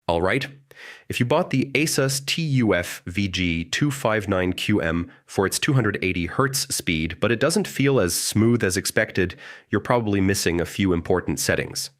All right. If you bought the ASUS TUF VG259QM for its 280Hz speed, but it doesn't feel as smooth as expected, you're probably missing a few important settings.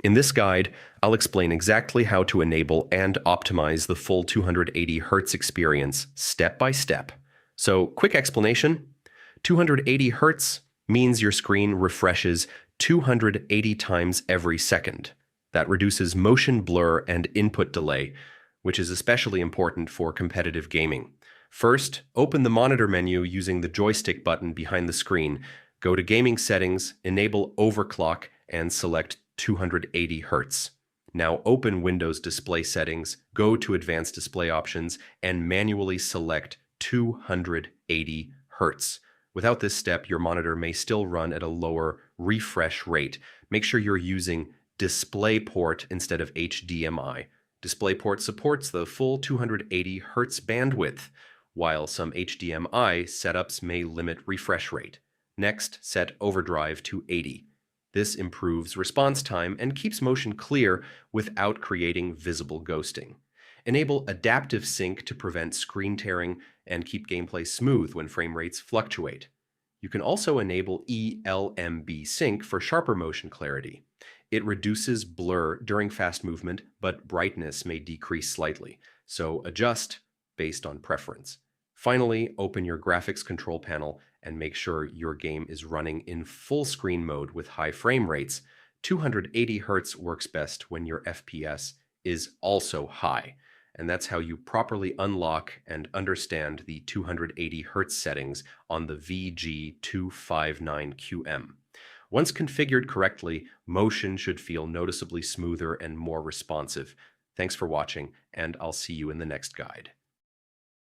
In this guide, I'll explain exactly how to enable and optimize the full 280Hz experience step by step. So, quick explanation. 280Hz means your screen refreshes 280 times every second. That reduces motion blur and input delay, which is especially important for competitive gaming. First, open the monitor menu using the joystick button behind the screen. Go to Gaming Settings, enable Overclock, and select 280 Hz. Now open Windows Display Settings, go to Advanced Display Options, and manually select 280 Hz. Without this step, your monitor may still run at a lower refresh rate. Make sure you're using DisplayPort instead of HDMI. DisplayPort supports the full 280 Hz bandwidth, while some HDMI setups may limit refresh rate. Next, set overdrive to 80. This improves response time and keeps motion clear without creating visible ghosting. Enable adaptive sync to prevent screen tearing and keep gameplay smooth when frame rates fluctuate. You can also enable ELMB SYNC for sharper motion clarity. It reduces blur during fast movement, but brightness may decrease slightly, so adjust based on preference. Finally, open your graphics control panel and make sure your game is running in full screen mode with high frame rates. 280 Hz works best when your FPS is also high, and that's how you properly unlock and understand the 280 Hz settings on the VG259QM. Once configured correctly, motion should feel noticeably smoother and more responsive. Thanks for watching, and I'll see you in the next guide.